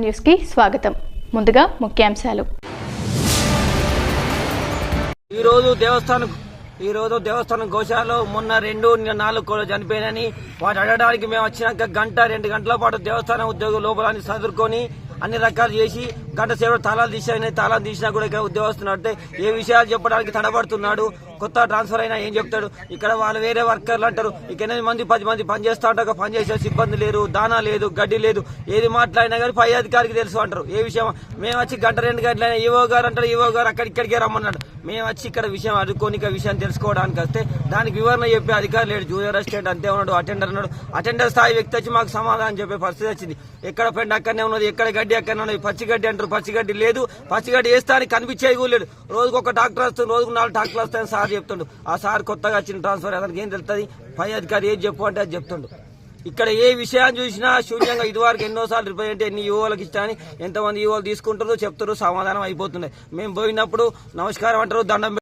News కి స్వాగతం. ముందుగా ముఖ్యాంశాలు. ఈ రోజు దేవస్థానం గోశాలలో మొన్న 2-4 కోళ్ళు చనిపోయినని వాటి అడగడానికి మేము వచ్చినాక 1-2 గంటల పాటు దేవస్థానం ఉద్యోగం లోపలని చదువుకొని అన్ని రకాలు చేసి గంట సేపు తాళాలు తీసినా కూడా ఇక్కడ ఉద్యోగస్తులు అంటే ఏ విషయాలు చెప్పడానికి తడబడుతున్నాడు. కొత్త ట్రాన్స్ఫర్ అయినా ఏం చెప్తాడు. ఇక్కడ వాళ్ళు వేరే వర్కర్లు అంటారు. ఇక 8 మంది 10 మంది పని చేస్తా ఉంటారు. పని చేసే సిబ్బంది లేరు, దానా లేదు, గడ్డి లేదు. ఏది మాట్లాడినా కానీ పై అధికారికి తెలుసు అంటారు. ఏ విషయం మేము వచ్చి 1-2 గంటలైనా ఈవో గారు అంటారు. ఈవో గారు ఇక్కడికే రమ్మన్నాడు. మేము వచ్చి ఇక్కడ విషయం అడుక్కొని విషయం తెలుసుకోవడానికి వస్తే దానికి వివరణ చెప్పే అధికారి లేడు. జూనియర్ అసిస్టెంట్ అంతే ఉన్నాడు, అటెండర్ ఉన్నాడు. అటెండర్ స్థాయి వ్యక్తి వచ్చి మాకు సమాధానం చెప్పే పరిస్థితి వచ్చింది. ఎక్కడ పెండ అక్కడనే ఉన్నది, ఎక్కడ గడ్డి అక్కడనే ఉన్నది. పచ్చిగడ్డి అంటారు, పచ్చిగడ్డి లేదు. పచ్చిగడ్డి వేస్తా అని కనిపించేది కూడా లేదు. రోజుకు ఒక డాక్టర్ వస్తుంది, రోజుకు 4 డాక్టర్లు వస్తాయని సార్ చెప్తుండు. ఆ సార్ కొత్తగా వచ్చిన ట్రాన్స్ఫర్ అతనికి ఏం తెలుస్తుంది. పై అధికారి ఏది చెప్పు అంటే అది చెప్తుండు. ఇక్కడ ఏ విషయాన్ని చూసినా శూన్యంగా ఇదివరకు ఎన్నోసార్లు రిపేర్ అంటే ఎన్ని యువలకు ఇష్టమని ఎంతమంది యువలు తీసుకుంటారో చెప్తారు, సమాధానం అయిపోతున్నాయి. మేము పోయినప్పుడు నమస్కారం అంటారు, దండం